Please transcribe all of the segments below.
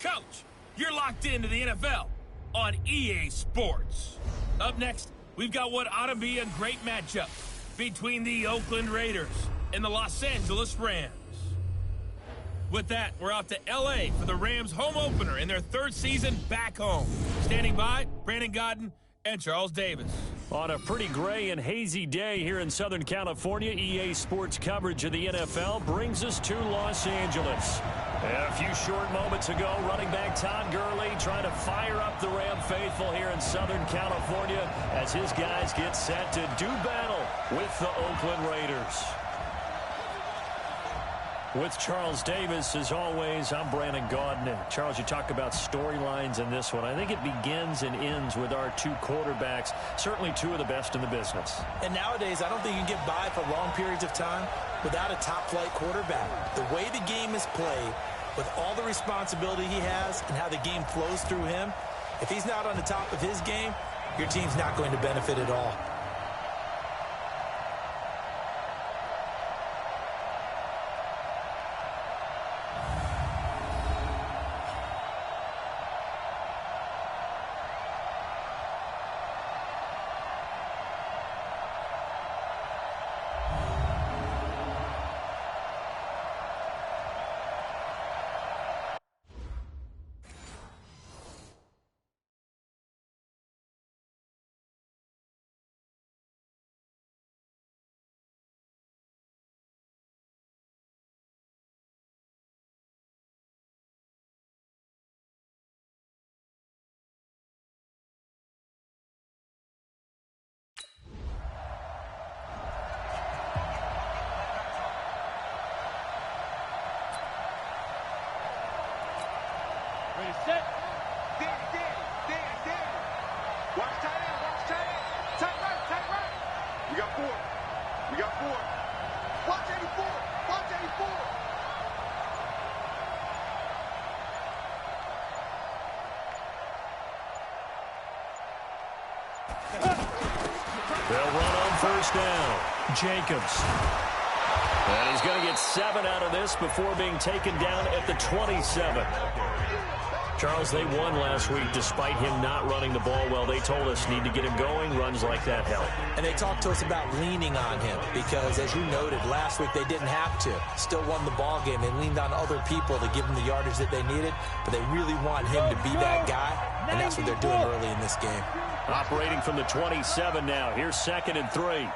coach. You're locked into the NFL on EA Sports. Up next, we've got what ought to be a great matchup between the Oakland Raiders and the Los Angeles Rams. With that, we're off to L.A. for the Rams' home opener in their third season back home. Standing by, Brandon Godden and Charles Davis. On a pretty gray and hazy day here in Southern California, EA Sports coverage of the NFL brings us to Los Angeles. A few short moments ago, running back Todd Gurley trying to fire up the Ram faithful here in Southern California as his guys get set to do battle with the Oakland Raiders. With Charles Davis, as always, I'm Brandon Gaudin. And Charles, you talk about storylines in this one. I think it begins and ends with our two quarterbacks, certainly two of the best in the business. And nowadays, I don't think you can get by for long periods of time without a top-flight quarterback. The way the game is played, with all the responsibility he has and how the game flows through him, if he's not on the top of his game, your team's not going to benefit at all. Ready, set. Danny. Watch tight end. Tight right. We got four. Watch 84. They'll run on first down. Jacobs. And he's going to get 7 out of this before being taken down at the 27. Charles, they won last week despite him not running the ball well. They told us need to get him going. Runs like that help. And they talked to us about leaning on him because, as you noted, last week they didn't have to. Still won the ball game. They leaned on other people to give them the yardage that they needed, but they really want him to be that guy, and that's what they're doing early in this game. Operating from the 27 now. Here's 2nd and 3.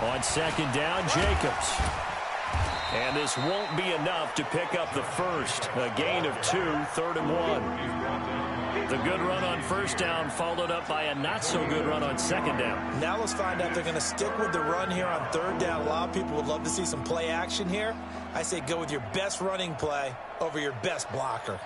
On 2nd down, Jacobs. And this won't be enough to pick up the first. A gain of 2, 3rd and 1. The good run on first down followed up by a not-so-good run on 2nd down. Now let's find out if they're going to stick with the run here on 3rd down. A lot of people would love to see some play action here. I say go with your best running play over your best blocker.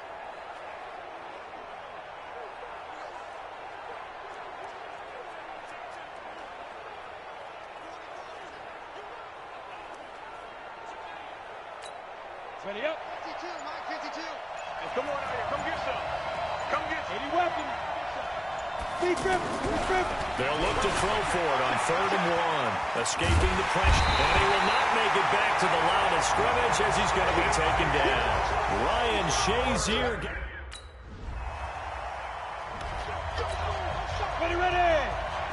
Ready up. 52, Mike, 52. Hey, come on out here. Come get some. 80 weapons. Speed grip. They'll look to throw for it on 3rd and 1. Escaping the pressure. And he will not make it back to the line of scrimmage as he's going to be taken down. Ryan Shazier. Ready.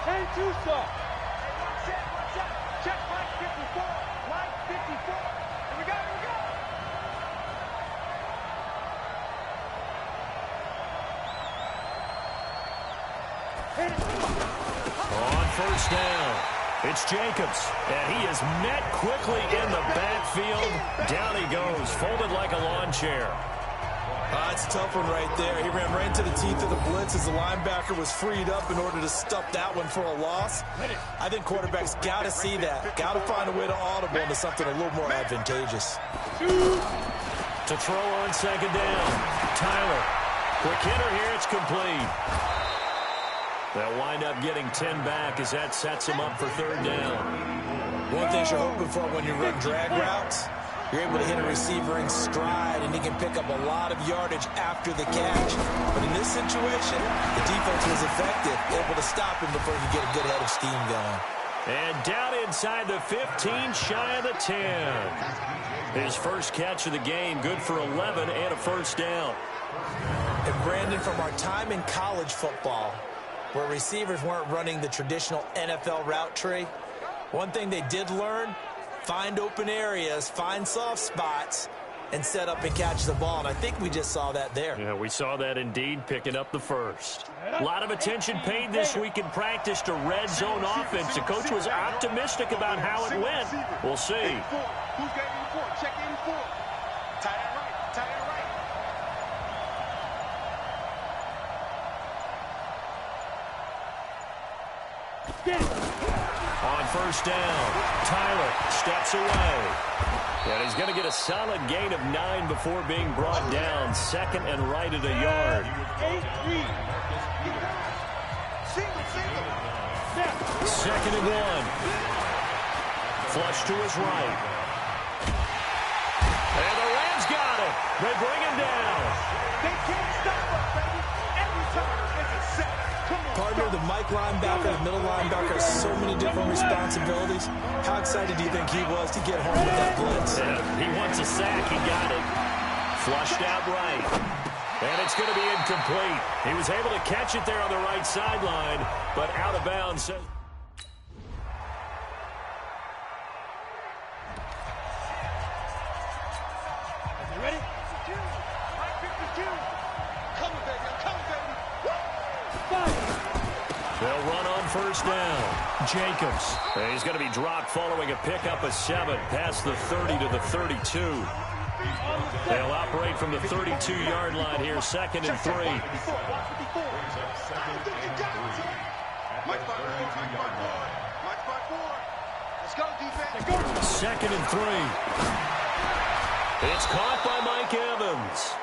10-2 stop. Watch out. Check Mike 54. Mike 54. Here we go. On first down, it's Jacobs, and he is met quickly in the backfield. Down he goes, folded like a lawn chair. It's a tough one right there. He ran right into the teeth of the blitz as the linebacker was freed up in order to stuff that one for a loss. I think quarterbacks got to see that. Got to find a way to audible into something a little more advantageous. To throw on 2nd down, Tyler. Quick hitter here, it's complete. They'll wind up getting 10 back as that sets them up for 3rd down. One thing you're hoping for when you run drag routes, you're able to hit a receiver in stride, and he can pick up a lot of yardage after the catch. But in this situation, the defense was effective, able to stop him before he could get a good head of steam going. And down inside the 15, shy of the 10. His first catch of the game, good for 11 and a first down. And Brandon, from our time in college football, where receivers weren't running the traditional NFL route tree, one thing they did learn, find open areas, find soft spots, and set up and catch the ball. And I think we just saw that there. Yeah, we saw that indeed, picking up the first. A lot of attention paid this week in practice to red zone offense. The coach was optimistic about how it went. We'll see. Who's got 84? Check 84. Tie that right. Tie that right. On first down, Tyler steps away. And he's going to get a solid gain of 9 before being brought down. Second and right at a yard. Second and 1. Flush to his right. And the Rams got it. They bring him down. They can't stop us, baby. Every time it's a set. Partner, the Mike linebacker, the middle linebacker, so many different responsibilities. How excited do you think he was to get home with that blitz? Yeah, he wants a sack. He got it. Flushed out right. And it's going to be incomplete. He was able to catch it there on the right sideline, but out of bounds. Ready? 52. Mike 52. Come on, baby. I'm coming, baby. They'll run on first down. Jacobs. And he's going to be dropped following a pickup of 7 past the 30 to the 32. They'll operate from the 32-yard line here, second and 3. Second and 3. It's caught by Mike Evans.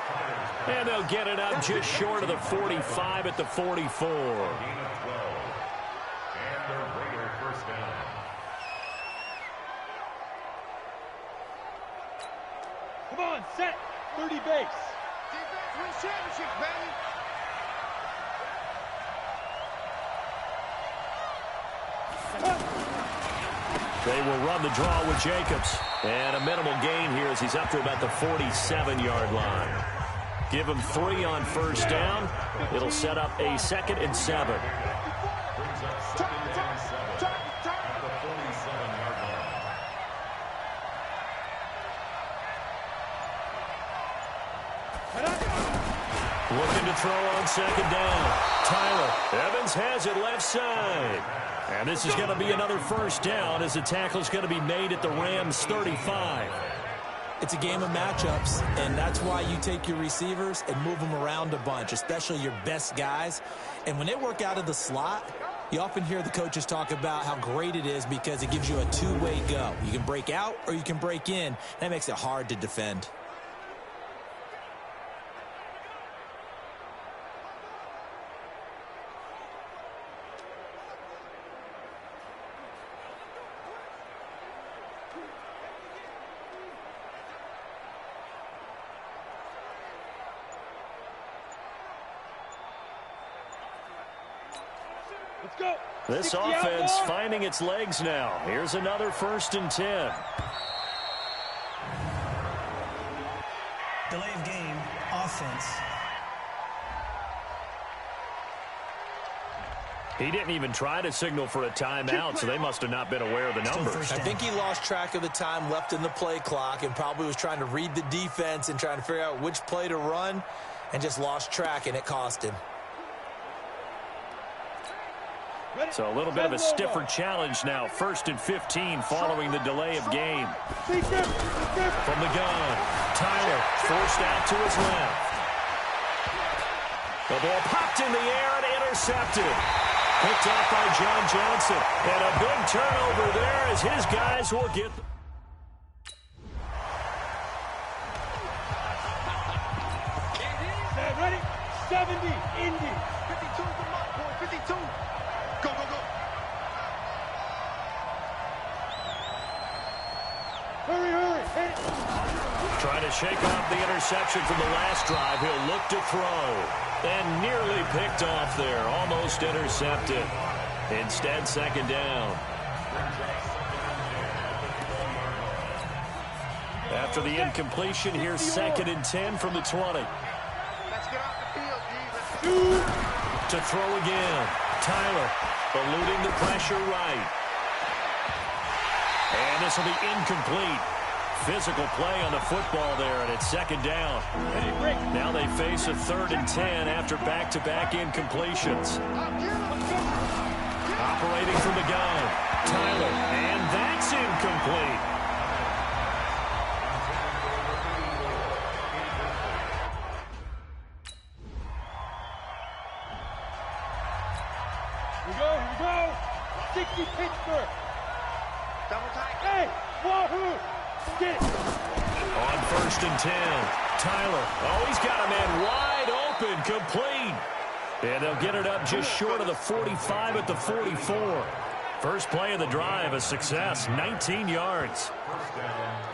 And they'll get it up just short of the 45 at the 44. Come on, set. 30 base. Defense wins championships, baby. They will run the draw with Jacobs. And a minimal gain here as he's up to about the 47-yard line. Give him 3 on first down. It'll set up a second and 7. Looking to throw on second down. Tyler. Evans has it left side. And this is going to be another first down as the tackle's going to be made at the Rams 35. It's a game of matchups, and that's why you take your receivers and move them around a bunch, especially your best guys. And when they work out of the slot, you often hear the coaches talk about how great it is because it gives you a two-way go. You can break out or you can break in. That makes it hard to defend. Let's go. This offense finding its legs now. Here's another first and 10. Delay of game, offense. He didn't even try to signal for a timeout, so they must have not been aware of the numbers. I think he lost track of the time left in the play clock and probably was trying to read the defense and trying to figure out which play to run and just lost track, and it cost him. So a little bit of a stiffer challenge now. First and 15 following the delay of game. From the gun, Tyler forced out to his left. The ball popped in the air and intercepted. Picked off by John Johnson. And a big turnover there as his guys will get... Ready? 70, Indy. 52 from my boy, 52. Go, go, go. Hurry, hurry. Hit it. Trying to shake off the interception from the last drive. He'll look to throw. And nearly picked off there. Almost intercepted. Instead, second down. After the incompletion, here's 2nd and 10 from the 20. Let's get off the field, G. To throw again. Tyler eluding the pressure right. And this will be incomplete. Physical play on the football there, and it's 2nd down. Now they face a 3rd and 10 after back-to-back incompletions. Operating from the gun. Tyler, and that's incomplete. Here we go. 60 Pittsburgh. Double tight. Hey, Wahoo! Get it. On 1st and 10, Tyler. Oh, he's got a man wide open, complete. And they'll get it up just short of the 45 at the 44. First play of the drive, a success, 19 yards.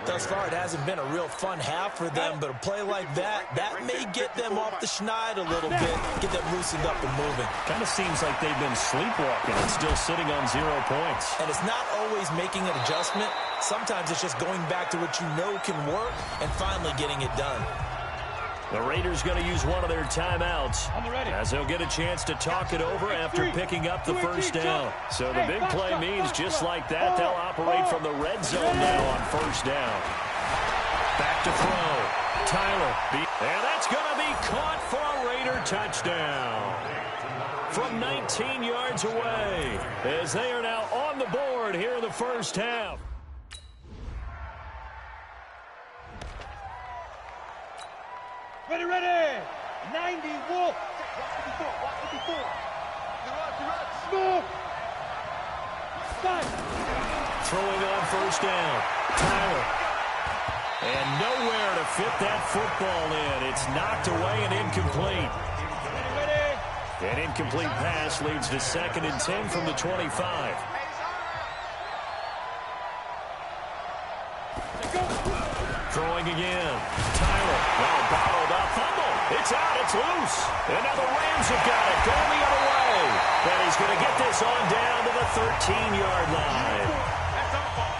Thus far, it hasn't been a real fun half for them, but a play like that may get them off the schneid a little bit, get them loosened up and moving. Kind of seems like they've been sleepwalking and still sitting on 0 points. And it's not always making an adjustment. Sometimes it's just going back to what you know can work and finally getting it done. The Raiders going to use one of their timeouts as they'll get a chance to talk it over after picking up the first down. So the big play means just like that, they'll operate from the red zone now on 1st down. Back to throw. Tyler. And that's going to be caught for a Raider touchdown. From 19 yards away as they are now on the board here in the first half. Ready, ready! 90 Wolf! Walk 54. Smooth! Stop! Throwing on 1st down. Tyler. And nowhere to fit that football in. It's knocked away and incomplete. Ready, An incomplete pass leads to 2nd and 10 from the 25. Throwing again. Tyler. Well, bottled up. Fumble. It's out. It's loose. And now the Rams have got it. Going the other way. And he's going to get this on down to the 13-yard line. That's our ball.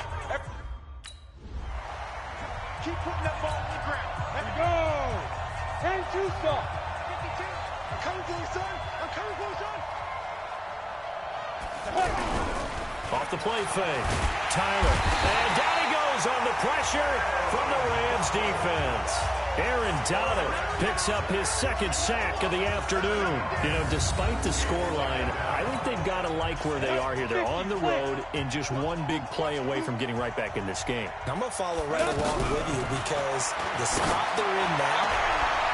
Keep putting that ball on the ground. Let it go. And Tucson. 52. I'm coming for you, son. I'm coming for you, son. Off the play fake. Tyler. And down he goes on the pressure from the Rams defense. Aaron Donald picks up his 2nd sack of the afternoon. You know, despite the scoreline, I think they've got to like where they are here. They're on the road and just one big play away from getting right back in this game. I'm going to follow right along with you because the spot they're in now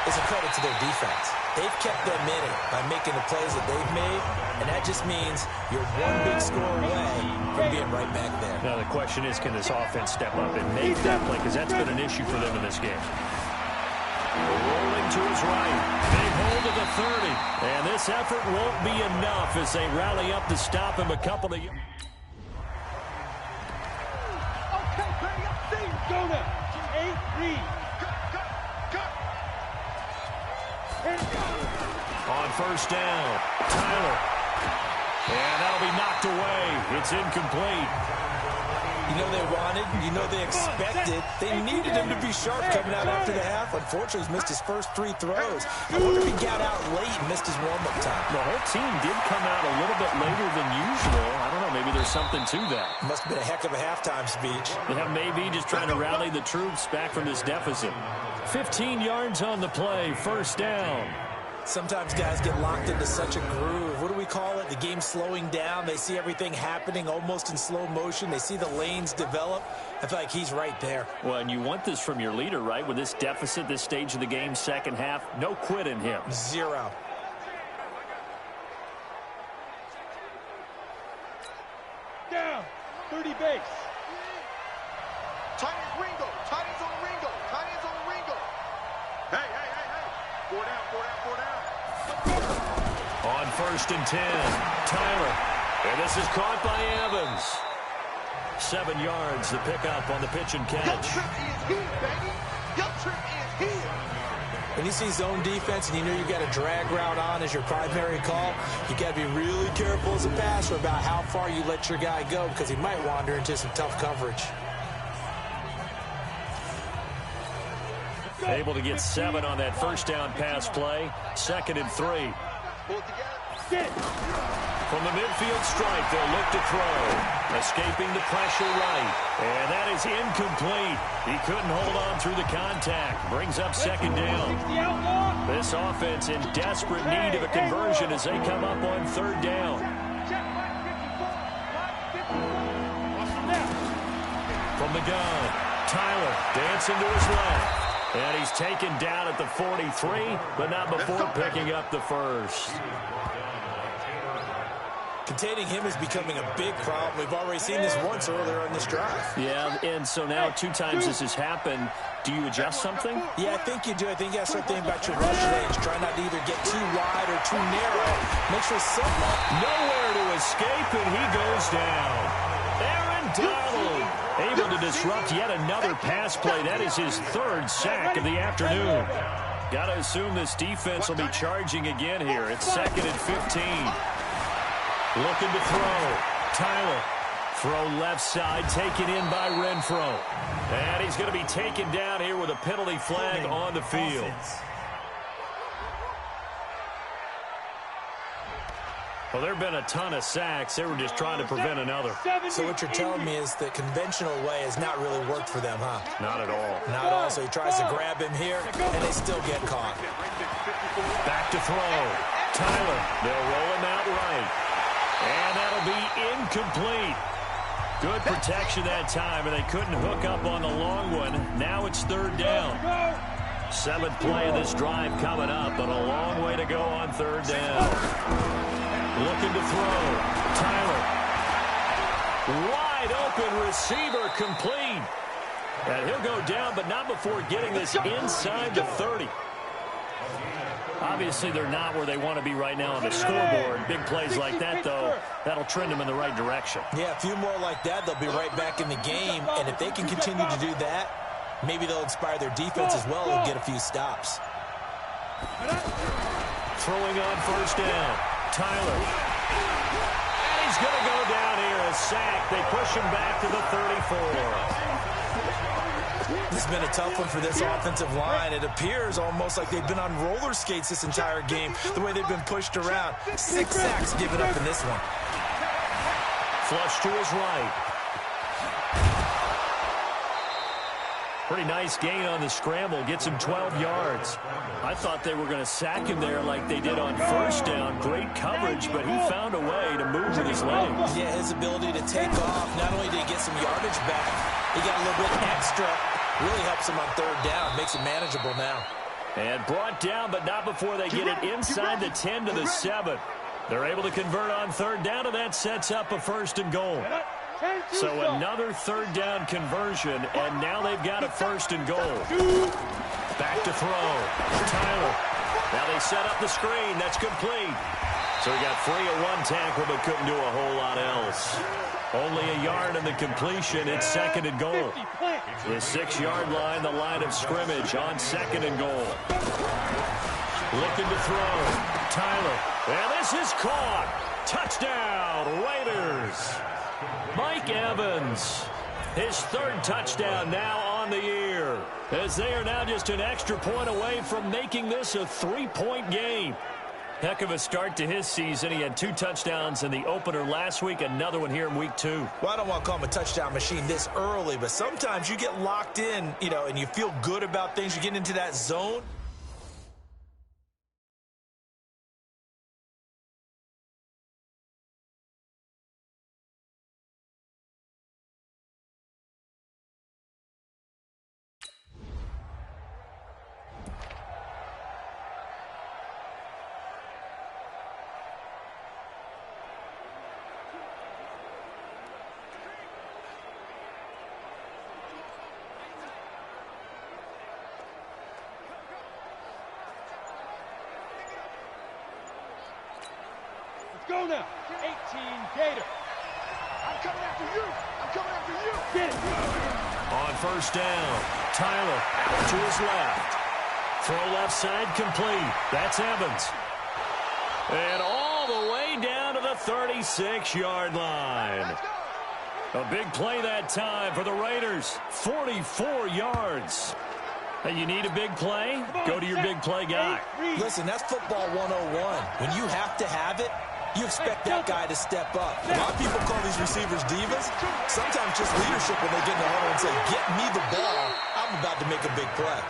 is a credit to their defense. They've kept them in it by making the plays that they've made, and that just means you're one big score away from being right back there. Now the question is, can this offense step up and make that play? Because that's been an issue for them in this game. Rolling to his right. Big hold of the 30. And this effort won't be enough as they rally up to stop him a couple of... Okay, bring up things. Go now. G8, read. On 1st down, Tyler. And that'll be knocked away. It's incomplete. You know they wanted, you know they expected. They needed him to be sharp coming out after the half. Unfortunately, he's missed his first 3 throws. I wonder if he got out late and missed his warm-up time. The whole team did come out a little bit later than usual. I don't know, maybe there's something to that. Must have been a heck of a halftime speech. Yeah, maybe just trying to rally the troops back from this deficit. 15 yards on the play, 1st down. Sometimes guys get locked into such a groove. What do we call it? The game slowing down. They see everything happening almost in slow motion. They see the lanes develop. I feel like he's right there. Well, and you want this from your leader, right? With this deficit, this stage of the game, 2nd half, no quit in him. 0. Down. 30 base. Tight ends Ringo. Tight ends on Ringo. Tight ends on Ringo. Hey. 4 down. On 1st and 10, Tyler. And this is caught by Evans. 7 yards, the pickup on the pitch and catch. Your trip is here, baby. Your trip is here. When you see zone defense and you know you've got a drag route on as your primary call, you got to be really careful as a passer about how far you let your guy go because he might wander into some tough coverage. Able to get 7 on that first down pass play. 2nd and 3. From the midfield stripe, they'll look to throw. Escaping the pressure right. And that is incomplete. He couldn't hold on through the contact. Brings up 2nd down. This offense in desperate need of a conversion as they come up on 3rd down. From the gun, Tyler dancing to his left. And he's taken down at the 43, but not before picking up the first. Containing him is becoming a big problem. We've already seen this once earlier on this drive. Yeah, and so now 2 times this has happened. Do you adjust something? Yeah, I think you do. I think you got to start thinking about your rush lanes. Try not to either get too wide or too narrow. Make sure someone... Nowhere to escape, and he goes down. Aaron Donald able to disrupt yet another pass play. That is his 3rd sack of the afternoon. Got to assume this defense will be charging again here. It's 2nd and 15. Looking to throw. Tyler. Throw left side, taken in by Renfro. And he's going to be taken down here with a penalty flag on the field. Well, there have been a ton of sacks. They were just trying to prevent another. So what you're telling me is the conventional way has not really worked for them, huh? Not at all. Not at all. So he tries to grab him here, and they still get caught. Back to throw. Tyler. They'll roll him out right. And that'll be incomplete. Good protection that time, and they couldn't hook up on the long one. Now it's 3rd down. 7th play of this drive coming up, but a long way to go on 3rd down. Looking to throw. Tyler. Wide open receiver complete. And he'll go down, but not before getting this inside the 30. Obviously, they're not where they want to be right now on the scoreboard. Big plays like that, though, that'll trend them in the right direction. Yeah, a few more like that, they'll be right back in the game. And if they can continue to do that, maybe they'll inspire their defense as well and get a few stops. Throwing on 1st down. Tyler. And he's going to go down here, a sack. They push him back to the 34. This has been a tough one for this offensive line. It appears almost like they've been on roller skates this entire game, the way they've been pushed around. 6 sacks given up in this one. Flush to his right. Pretty nice gain on the scramble. Gets him 12 yards. I thought they were going to sack him there like they did on 1st down. Great coverage, but he found a way to move with his legs. Yeah, his ability to take off. Not only did he get some yardage back, he got a little bit extra. Really helps him on 3rd down. Makes it manageable now. And brought down, but not before they get it inside the 10 to the 7. They're able to convert on 3rd down, and that sets up a 1st and goal. So another 3rd down conversion, and now they've got a 1st and goal. Back to throw. Tyler. Now they set up the screen. That's complete. So he got free of 1 tackle, but couldn't do a whole lot else. Only a yard in the completion. It's 2nd and goal. The 6-yard line, the line of scrimmage on 2nd and goal. Looking to throw. Tyler. And this is caught. Touchdown, Raiders. Mike Evans. His 3rd touchdown now on the year, as they are now just an extra point away from making this a 3-point game. Heck of a start to his season. He had 2 touchdowns in the opener last week, another one here in week 2. Well, I don't want to call him a touchdown machine this early, but sometimes you get locked in, and you feel good about things. You get into that zone. Go now. 18 Gator. I'm coming after you. I'm coming after you. Get it. On 1st down, Tyler out to his left. Throw left side complete. That's Evans. And all the way down to the 36-yard line. A big play that time for the Raiders. 44 yards. Hey, you need a big play? Go to your big play guy. Listen, that's football 101. When you have to have it, you expect that guy to step up. A lot of people call these receivers divas. Sometimes just leadership when they get in the huddle and say, get me the ball. I'm about to make a big play.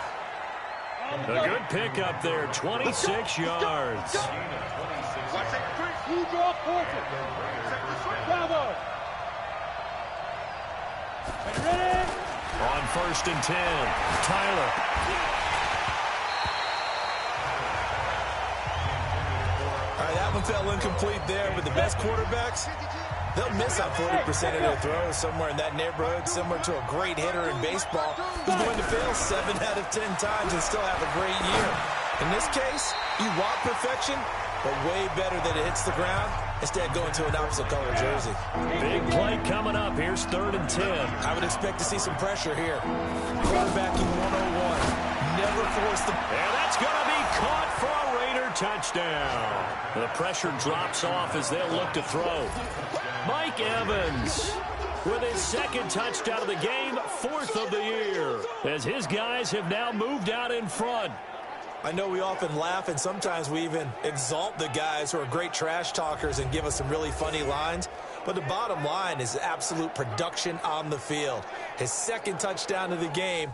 A good pickup there, 26 yards. You draw portrait. Bravo. Ready? On 1st and 10, Tyler. All right, that one fell incomplete there, but the best quarterbacks, they'll miss on 40% of their throws, somewhere in that neighborhood, similar to a great hitter in baseball who's going to fail 7 out of 10 times and still have a great year. In this case, you want perfection, but way better that it hits the ground instead of going to an opposite color jersey. Big play coming up. Here's 3rd and 10. I would expect to see some pressure here. Quarterbacking 101. Never force the... And that's going to be caught for a Raider touchdown. The pressure drops off as they'll look to throw. Mike Evans with his 2nd touchdown of the game, 4th of the year, as his guys have now moved out in front. I know we often laugh and sometimes we even exalt the guys who are great trash talkers and give us some really funny lines. But the bottom line is absolute production on the field. His 2nd touchdown of the game.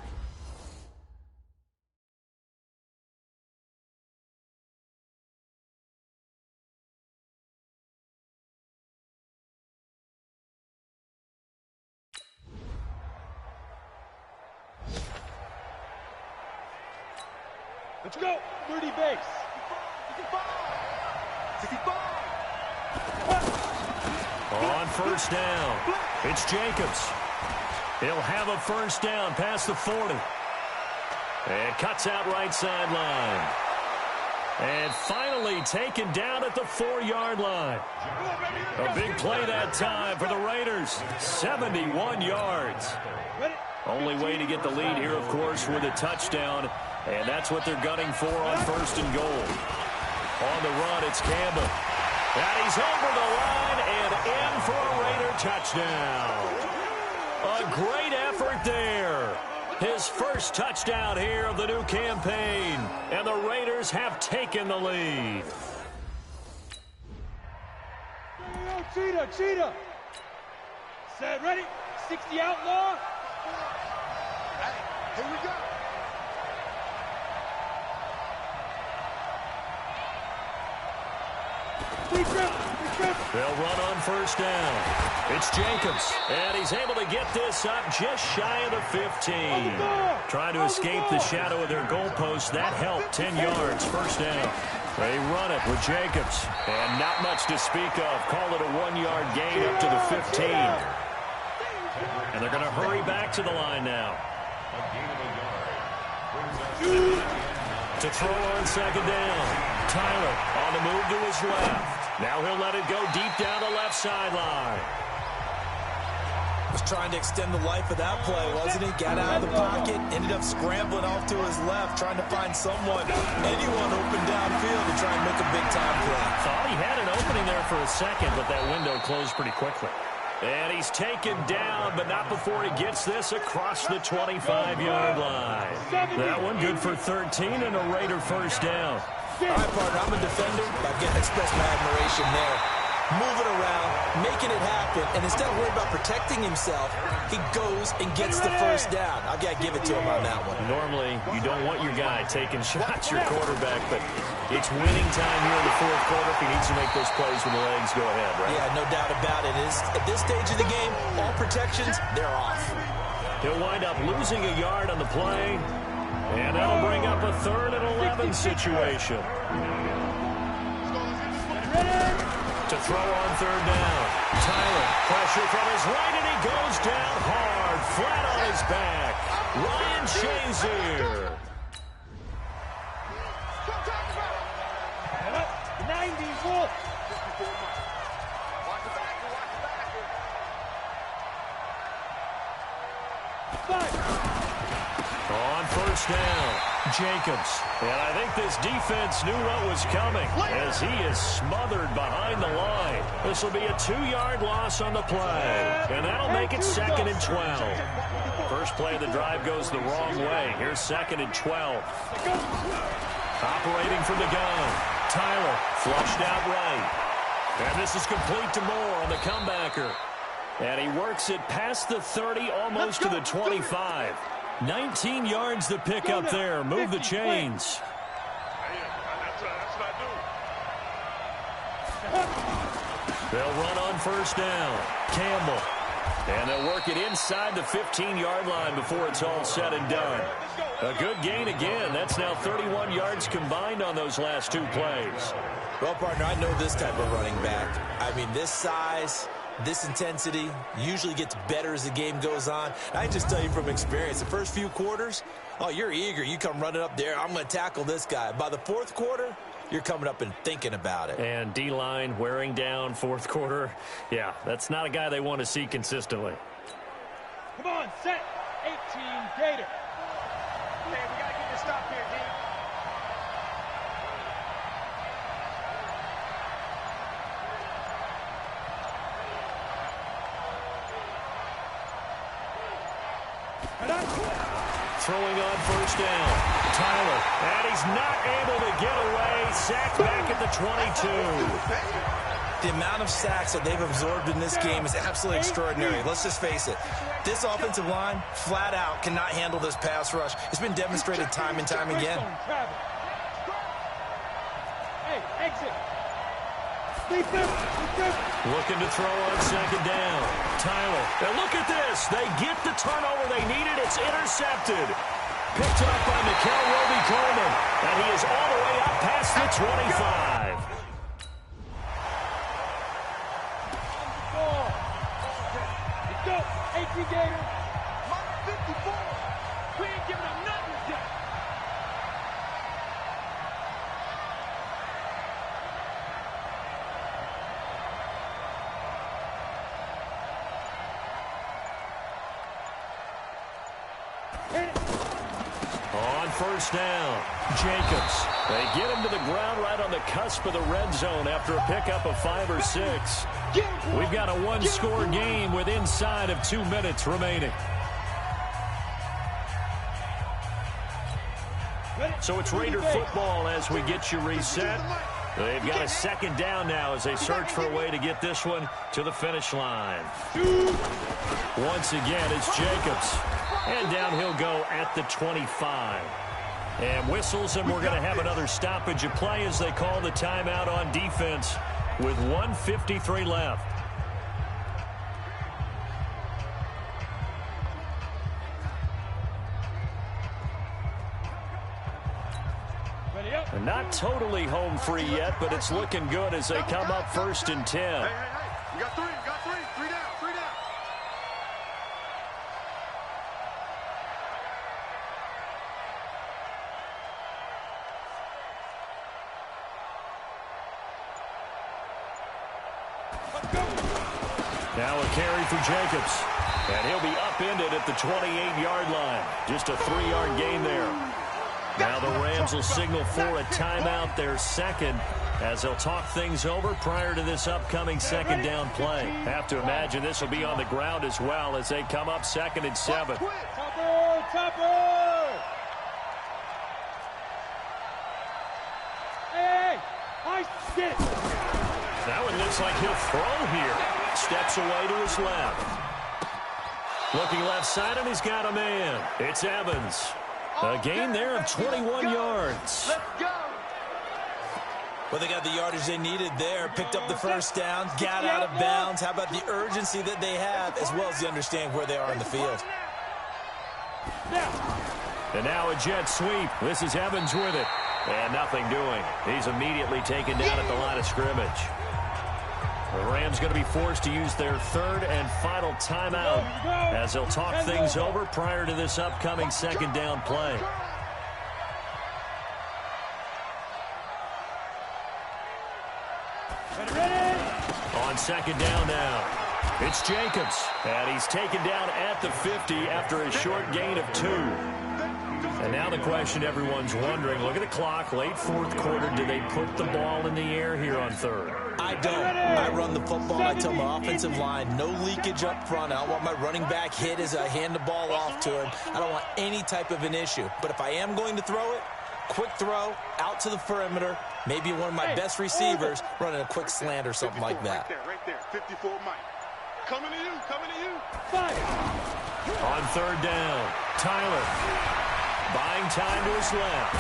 Let's go. 30 base. 65. On 1st down, it's Jacobs. He'll have a 1st down past the 40. And cuts out right sideline. And finally taken down at the 4-yard line. A big play that time for the Raiders. 71 yards. Only way to get the lead here, of course, with a touchdown. And that's what they're gunning for on 1st and goal. On the run, it's Campbell. And he's over the line and in for a Raider touchdown. A great effort there. His 1st touchdown here of the new campaign. And the Raiders have taken the lead. Cheetah. Set, ready. 60 outlaw. Here we go. They'll run on 1st down. It's Jacobs, and he's able to get this up just shy of the 15. Trying to escape the shadow of their goalpost. That helped. 10 yards, 1st down. They run it with Jacobs, and not much to speak of. Call it a 1-yard gain up to the 15. And they're going to hurry back to the line now. To throw on 2nd down. Tyler on the move to his left. Now he'll let it go deep down the left sideline. Was trying to extend the life of that play, wasn't he? Got out of the pocket, ended up scrambling off to his left, trying to find anyone open downfield to try and make a big-time play. Thought he had an opening there for a second, but that window closed pretty quickly. And he's taken down, but not before he gets this across the 25-yard line. That one good for 13 and a Raider 1st down. All right, partner, I'm a defender. I've got to express my admiration there. Moving around, making it happen, and instead of worrying about protecting himself, he goes and gets the 1st down. I've got to give it to him on that one. Normally, you don't want your guy taking shots, your quarterback, but it's winning time here in the 4th quarter. If he needs to make those plays with the legs, go ahead, right? Yeah, no doubt about it. At this stage of the game, all protections, they're off. He'll wind up losing a yard on the play, and that'll bring up a 3rd and 11 situation. To throw on 3rd down. Tyler, pressure from his right, and he goes down hard, flat on his back. Ryan Shazier. 94. On 1st first down. Jacobs. And I think this defense knew what was coming as he is smothered behind the line. This will be a 2-yard loss on the play. And that'll make it 2nd and 12. First play of the drive goes the wrong way. Here's 2nd and 12. Operating from the gun. Tyler flushed out right. And this is complete to Moore on the comebacker. And he works it past the 30, almost to the 25. 19 yards to pick up there. Move the chains. They'll run on first down. Campbell. And they'll work it inside the 15-yard line before it's all said and done. A good gain again. That's now 31 yards combined on those last 2 plays. Well, partner, I know this type of running back. I mean, this size, this intensity usually gets better as the game goes on. I just tell you from experience, the first few quarters, oh, you're eager. You come running up there. I'm going to tackle this guy. By the 4th quarter, you're coming up and thinking about it. And D-line wearing down 4th quarter. Yeah, that's not a guy they want to see consistently. Come on, set. 18, Gator. Hey, we got to get this stop here, D. Throwing on first down. Tyler. And he's not able to get away. Sacked back at the 22. The amount of sacks that they've absorbed in this game is absolutely extraordinary. Let's just face it. This offensive line, flat out, cannot handle this pass rush. It's been demonstrated time and time again. Hey, exit. Looking to throw on second down. Tyler. And look at this. They get the turnover they needed. It's intercepted. Picked up by Mikel Roby-Coleman. And he is all the way up past the 25. Let's go. 18 Gator. 54. We ain't giving them nothing yet. On first down, Jacobs. They get him to the ground right on the cusp of the red zone after a pickup of 5 or 6. We've got a 1-score game with inside of 2 minutes remaining. So it's Raider football as we get you reset. They've got a 2nd down now as they search for a way to get this one to the finish line. Once again, it's Jacobs. And down he'll go at the 25. And whistles, and we're going to have another stoppage of play as they call the timeout on defense with 1:53 left. And not totally home free yet, but it's looking good as they come up 1st and 10. Hey, you got 3, you got 3. 3 down, 3 down. Now a carry for Jacobs. And he'll be upended at the 28-yard line. Just a 3-yard gain there. Now the Rams will signal for a timeout, their 2nd, as they'll talk things over prior to this upcoming 2nd down play. Have to imagine this will be on the ground as well as they come up 2nd and 7. Topper! Hey, I get it. That one looks like he'll throw here. Steps away to his left. Looking left side, and he's got a man. It's Evans. A gain there of 21 yards. Let's go. Well, they got the yardage they needed there. Picked up the first down. Got out of bounds. How about the urgency that they have, as well as they understand where they are in the field. And now a jet sweep. This is Evans with it. And nothing doing. He's immediately taken down at the line of scrimmage. The Rams going to be forced to use their 3rd and final timeout as they'll talk things over prior to this upcoming 2nd down play. On 2nd down now, it's Jacobs. And he's taken down at the 50 after a short gain of 2. And now the question everyone's wondering, look at the clock, late fourth quarter, do they put the ball in the air here on third? I don't. I run the football. I tell my offensive line, no leakage up front. I don't want my running back hit as I hand the ball off to him. I don't want any type of an issue. But if I am going to throw it, quick throw, out to the perimeter, maybe one of my best receivers running a quick slant or something like that. Right there, 54 Mike. Coming to you, coming to you. On third down, Tyler buying time to his left.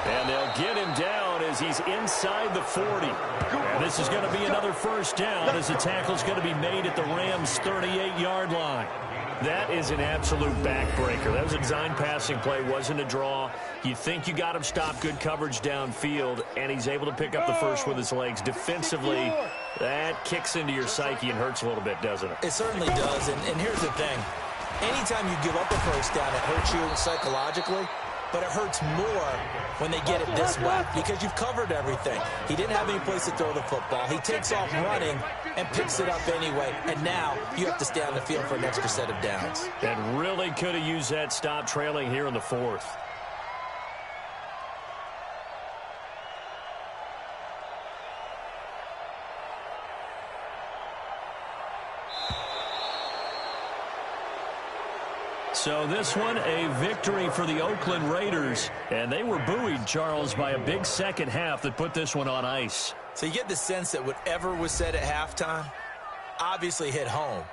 And they'll get him down as he's inside the 40. And this is going to be another first down as the tackle's going to be made at the Rams' 38-yard line. That is an absolute backbreaker. That was a design passing play, wasn't a draw. You think you got him stopped, good coverage downfield, and he's able to pick up the first with his legs. Defensively, that kicks into your psyche and hurts a little bit, doesn't it? It certainly does, and here's the thing. Anytime you give up a first down, it hurts you psychologically, but it hurts more when they get it this way because you've covered everything. He didn't have any place to throw the football. He takes off running and picks it up anyway, and now you have to stay on the field for an extra set of downs. And really could have used that stop trailing here in the fourth. So this one, a victory for the Oakland Raiders. And they were buoyed, Charles, by a big second half that put this one on ice. So you get the sense that whatever was said at halftime obviously hit home.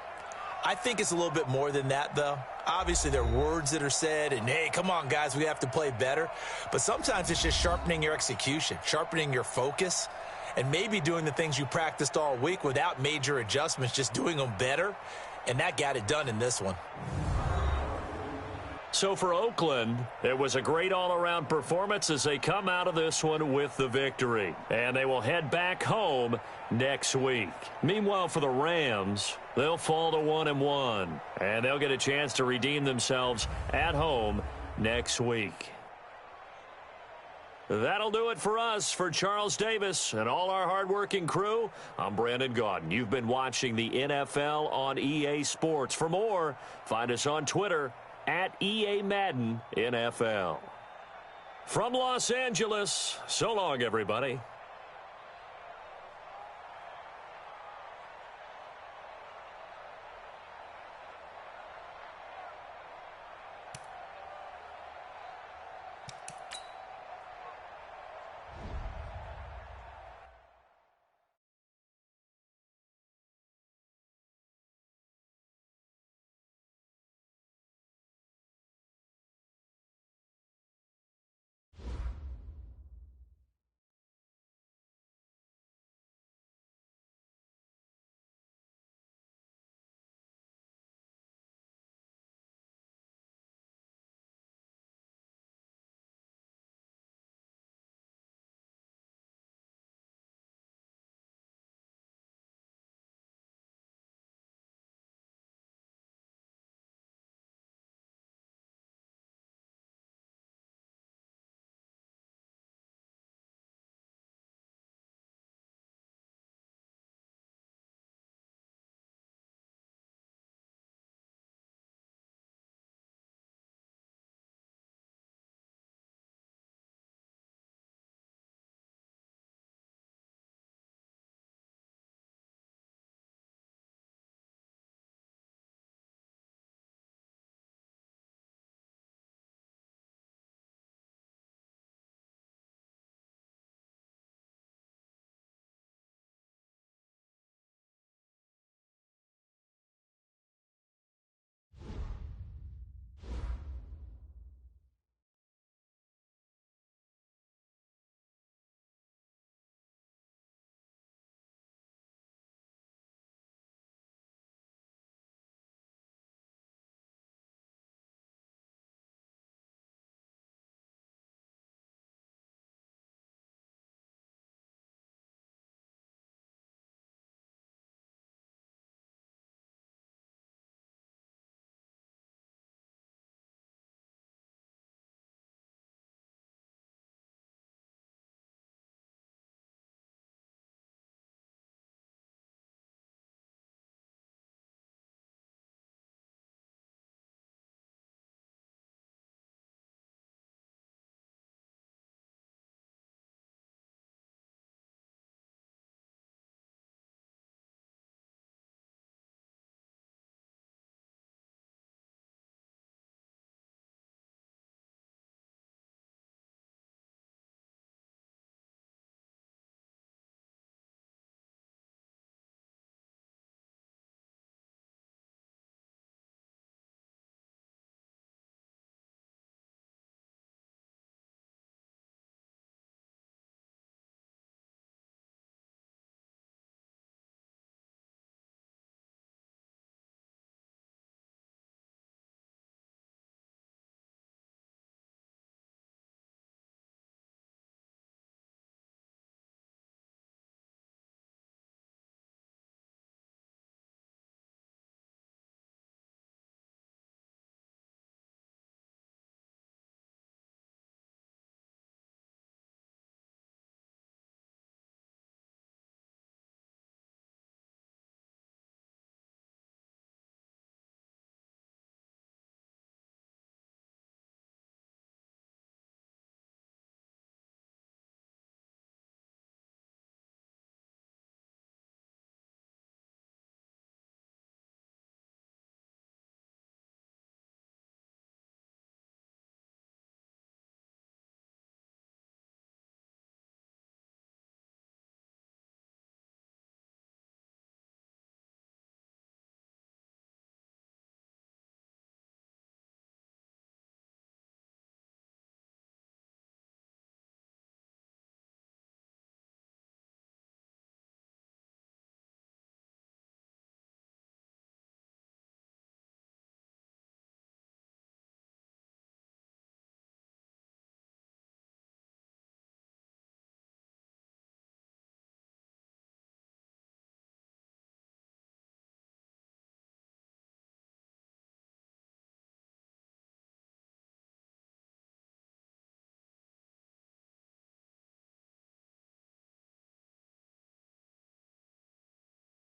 I think it's a little bit more than that, though. Obviously, there are words that are said, and, hey, come on, guys, we have to play better. But sometimes it's just sharpening your execution, sharpening your focus, and maybe doing the things you practiced all week without major adjustments, just doing them better. And that got it done in this one. So for Oakland, it was a great all-around performance as they come out of this one with the victory. And they will head back home next week. Meanwhile, for the Rams, they'll fall to 1-1. And they'll get a chance to redeem themselves at home next week. That'll do it for us. For Charles Davis and all our hardworking crew, I'm Brandon Gaudin. You've been watching the NFL on EA Sports. For more, find us on Twitter at EA Madden NFL. From Los Angeles, so long, everybody.